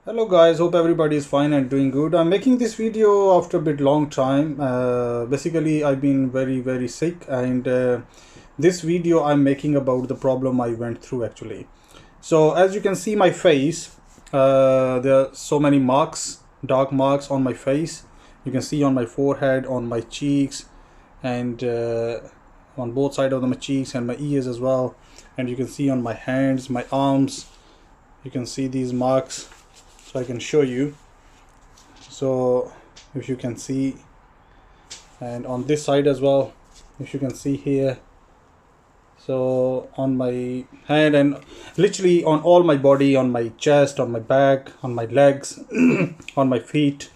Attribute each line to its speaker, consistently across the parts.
Speaker 1: Hello guys, hope everybody is fine and doing good. I'm making this video after a bit long time. Basically, I've been very sick, and this video I'm making about the problem I went through actually. So as you can see my face, there are so many marks, dark marks on my face. You can see on my forehead, on my cheeks, and on both sides of my cheeks and my ears as well. And you can see on my hands, my arms, you can see these marks. So I can show you. So if you can see, and on this side as well, if you can see here, so on my hand and literally on all my body, on my chest, on my back, on my legs, on my feet.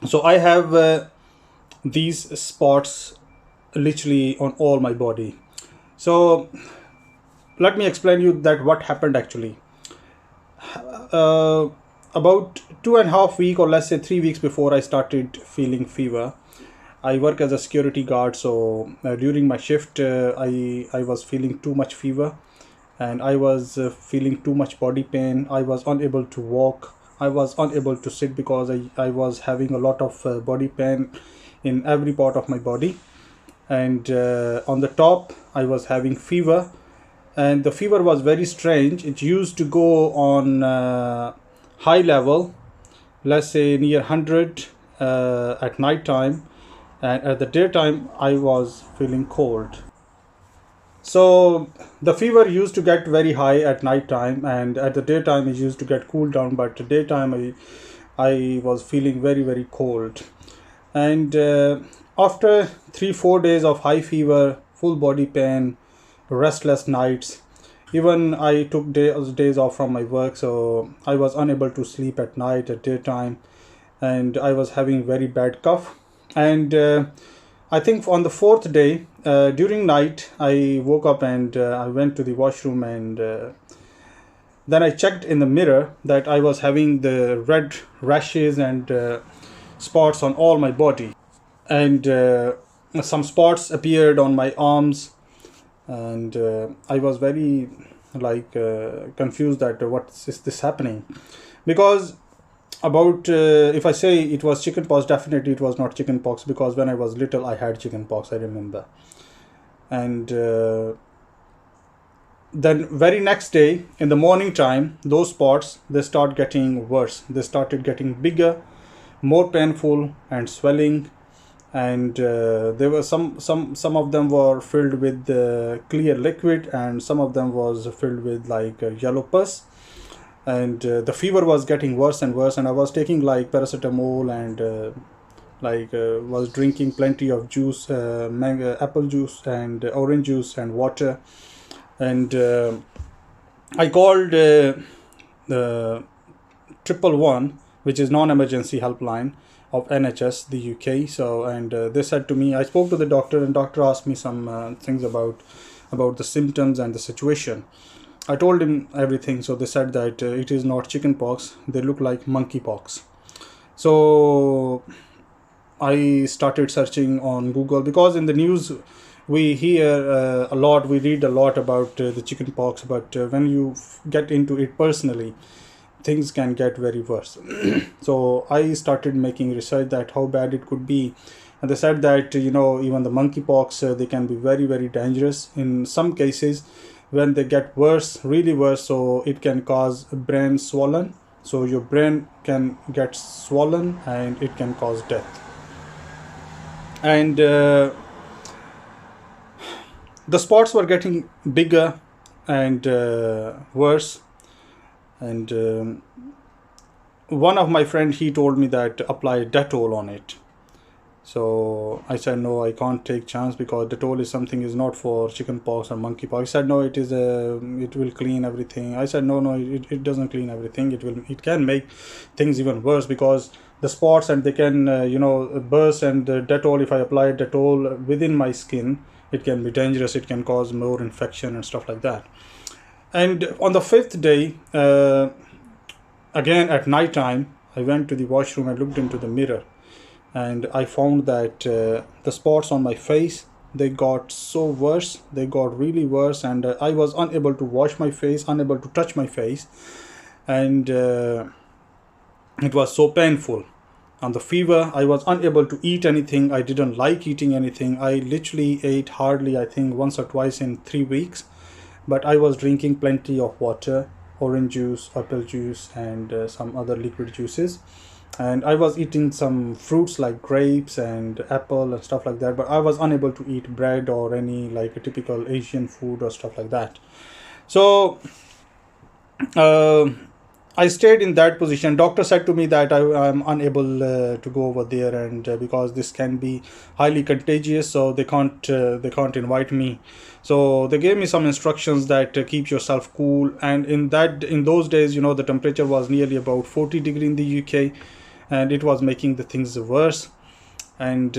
Speaker 1: So I have these spots literally on all my body. So let me explain you that what happened actually. About 2.5 weeks, or let's say 3 weeks before I started feeling fever. I work as a security guard, so during my shift, I was feeling too much fever, and I was feeling too much body pain. I was unable to walk. I was unable to sit because I was having a lot of body pain in every part of my body, and on the top I was having fever, and the fever was very strange. It used to go on high level, let's say near 100 at night time, and at the daytime I was feeling cold. So the fever used to get very high at night time, and at the daytime it used to get cooled down, but the daytime I was feeling very cold. And after 3-4 days of high fever, full body pain, restless nights, even I took days off from my work, so I was unable to sleep at night, at daytime, and I was having very bad cough. And I think on the fourth day, during night, I woke up and I went to the washroom, and then I checked in the mirror that I was having the red rashes and spots on all my body, and some spots appeared on my arms, and I was very confused that what is this happening, because about if I say it was chicken pox, definitely it was not chicken pox, because when I was little I had chicken pox, I remember. And then very next day in the morning time, those spots, they start getting worse. They started getting bigger, more painful and swelling, and there were some of them were filled with clear liquid, and some of them was filled with yellow pus. And the fever was getting worse and worse, and I was taking like paracetamol, and was drinking plenty of juice, apple juice and orange juice and water. And I called the 111, which is non-emergency helpline of NHS the UK. So, and they said to me, I spoke to the doctor, and doctor asked me some things about the symptoms and the situation. I told him everything. So they said that it is not chicken pox, they look like monkey pox. So I started searching on Google, because in the news we hear a lot, we read a lot about the chicken pox, but when you get into it personally, things can get very worse. So I started making research that how bad it could be, and they said that even the monkeypox, they can be very dangerous in some cases. When they get worse, really worse, so it can cause brain swollen, so your brain can get swollen and it can cause death. And the spots were getting bigger and worse. And one of my friend, he told me that apply Dettol on it. So I said no, I can't take chance, because Dettol is something is not for chicken pox or monkey pox. He said no, it will clean everything. I said no, it doesn't clean everything. It can make things even worse, because the spots, and they can burst. And Dettol, if I apply Dettol within my skin, it can be dangerous. It can cause more infection and stuff like that. And on the fifth day, again at night time, I went to the washroom and looked into the mirror, and I found that the spots on my face, they got so worse, they got really worse, and I was unable to wash my face, unable to touch my face. And It was so painful. On the fever, I was unable to eat anything. I didn't like eating anything. I literally ate hardly, I think, once or twice in 3 weeks. But I was drinking plenty of water, orange juice, apple juice, and some other liquid juices. And I was eating some fruits like grapes and apple and stuff like that. But I was unable to eat bread or any like a typical Asian food or stuff like that. So uh, I stayed in that position. Doctor said to me that I am unable to go over there, and because this can be highly contagious, so they can't invite me. So they gave me some instructions that keep yourself cool. And in those days, the temperature was nearly about 40 degree in the UK, and it was making the things worse. And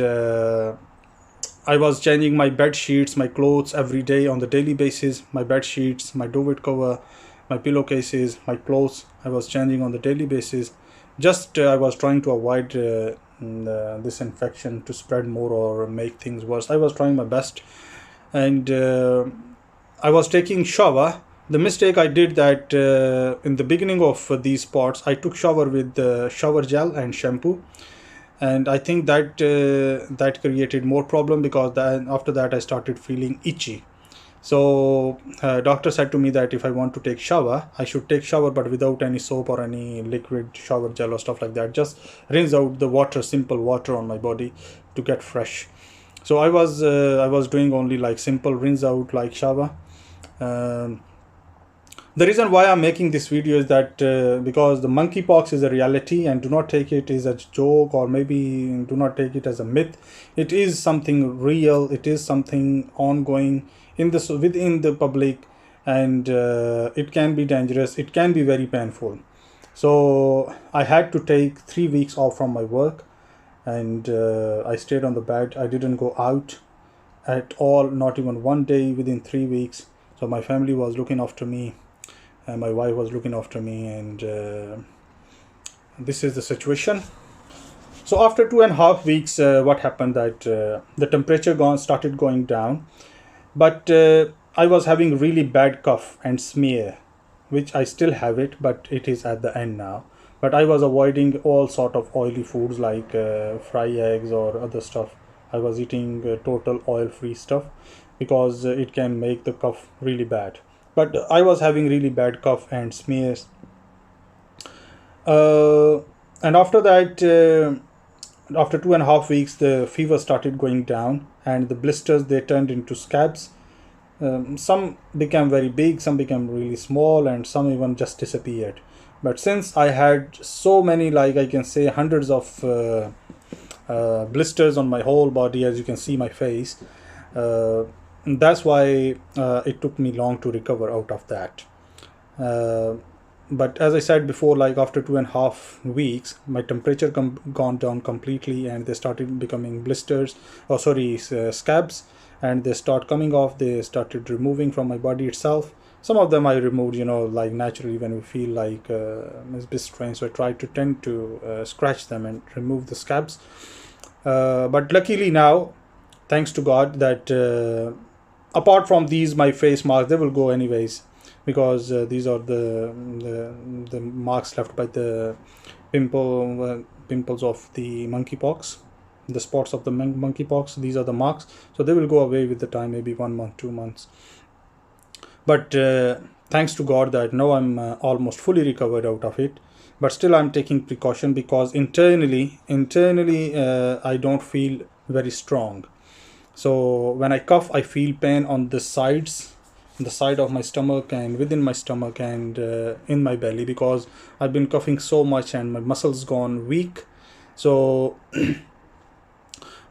Speaker 1: I was changing my bed sheets, my clothes every day on the daily basis. My bed sheets, my duvet cover, my pillowcases, my clothes, I was changing on the daily basis. Just I was trying to avoid this infection to spread more or make things worse. I was trying my best. And I was taking shower. The mistake I did that in the beginning of these spots, I took shower with shower gel and shampoo, and I think that created more problem, because then after that I started feeling itchy. So doctor said to me that if I want to take shower, I should take shower but without any soap or any liquid shower gel or stuff like that. Just rinse out the water, simple water on my body to get fresh. So I was doing only like simple rinse out like shower. Um, the reason why I'm making this video is that because the monkeypox is a reality, and do not take it as a joke, or maybe do not take it as a myth. It is something real. It is something ongoing within the public, and it can be dangerous. It can be very painful. So I had to take 3 weeks off from my work, and I stayed on the bed. I didn't go out at all, not even one day within 3 weeks. So my family was looking after me, and my wife was looking after me, and this is the situation. So after 2.5 weeks, what happened that the temperature started going down, but I was having really bad cough and smear, which I still have it, but it is at the end now. But I was avoiding all sort of oily foods like fry eggs or other stuff. I was eating total oil free stuff, because it can make the cough really bad. But I was having really bad cough and smears. And after that, after 2.5 weeks, the fever started going down, and the blisters, they turned into scabs. Some became very big, some became really small, and some even just disappeared. But since I had so many, like I can say hundreds of blisters on my whole body, as you can see my face, that's why it took me long to recover out of that. Uh, but as I said before, like after 2.5 weeks, my temperature gone down completely, and they started becoming blisters, or sorry, scabs, and they start coming off. They started removing from my body itself. Some of them I removed, like naturally when we feel like it's a bit strange. So I tried to tend to scratch them and remove the scabs. But luckily now, thanks to God, that apart from these, my face marks, they will go anyways, because these are the marks left by the pimples of the monkeypox, the spots of the monkeypox. These are the marks, so they will go away with the time, maybe 1 month, 2 months. But thanks to God that now I'm almost fully recovered out of it. But still I'm taking precaution, because internally I don't feel very strong. So when I cough, I feel pain on the sides, the side of my stomach and within my stomach and in my belly, because I've been coughing so much and my muscles gone weak. So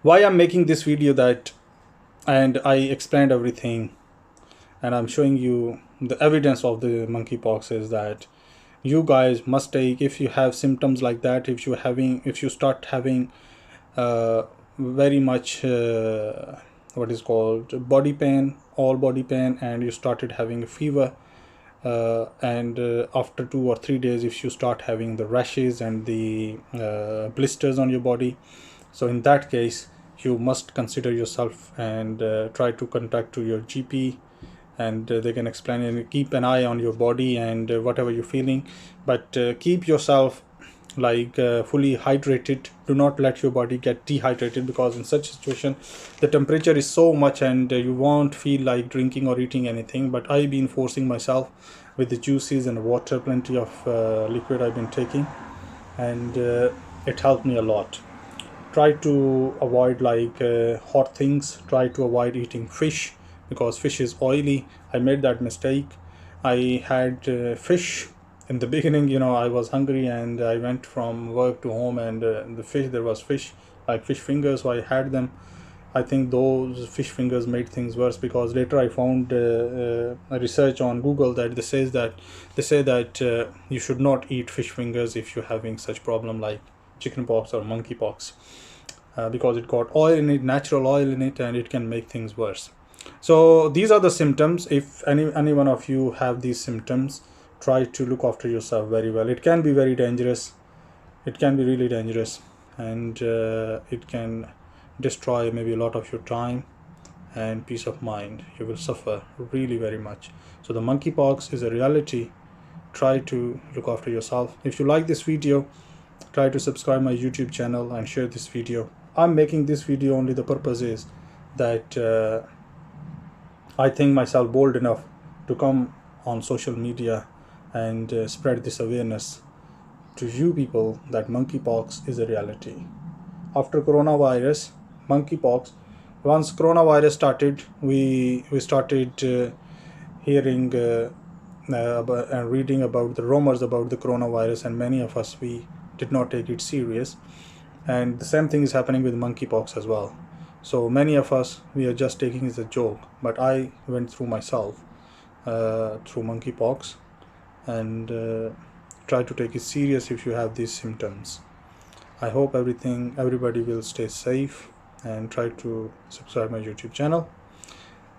Speaker 1: why I'm making this video, that, and I explained everything, and I'm showing you the evidence of the monkeypox, is that you guys must take, if you have symptoms like that, if you start having very much what is called body pain, all body pain, and you started having a fever, and after 2 or 3 days, if you start having the rashes and the blisters on your body, so in that case you must consider yourself and try to contact to your GP, and they can explain, and keep an eye on your body and whatever you're feeling. But keep yourself like fully hydrated. Do not let your body get dehydrated, because in such situation the temperature is so much and you won't feel like drinking or eating anything. But I've been forcing myself with the juices and water, plenty of liquid I've been taking, and it helped me a lot. Try to avoid like hot things. Try to avoid eating fish, because fish is oily. I made that mistake. I had fish in the beginning. I was hungry and I went from work to home, and there was fish, like fish fingers, so I had them. I think those fish fingers made things worse, because later I found a research on Google that they say that you should not eat fish fingers if you're having such problem like chickenpox or monkeypox, because it got oil in it, natural oil in it, and it can make things worse. So these are the symptoms. If any one of you have these symptoms, try to look after yourself very well. It can be very dangerous. It can be really dangerous, and it can destroy maybe a lot of your time and peace of mind. You will suffer really very much. So the monkeypox is a reality. Try to look after yourself. If you like this video, try to subscribe my YouTube channel and share this video. I'm making this video only, the purpose is that I think myself bold enough to come on social media and spread this awareness to you people that monkeypox is a reality. After coronavirus, monkeypox, once coronavirus started, we started hearing and reading about the rumors about the coronavirus, and many of us, we did not take it serious. And the same thing is happening with monkeypox as well. So many of us, we are just taking it as a joke, but I went through myself through monkeypox, and try to take it serious if you have these symptoms. I hope everybody will stay safe, and try to subscribe my YouTube channel.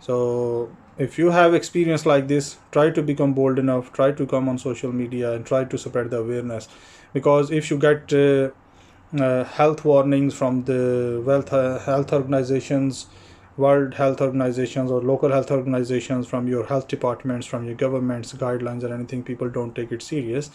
Speaker 1: So if you have experience like this, try to become bold enough, try to come on social media and try to spread the awareness. Because if you get health warnings from the health organizations, World Health Organizations, or local health organizations, from your health departments, from your government's guidelines or anything, people don't take it serious.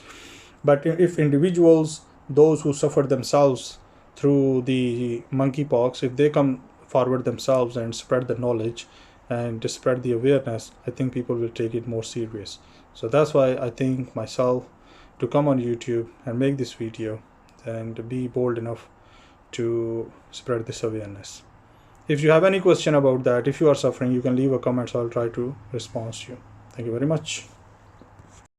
Speaker 1: But if individuals, those who suffer themselves through the monkeypox, if they come forward themselves and spread the knowledge and spread the awareness, I think people will take it more serious. So that's why I think myself to come on YouTube and make this video and be bold enough to spread this awareness. If you have any question about that, if you are suffering, you can leave a comment, so I'll try to respond to you. Thank you very much.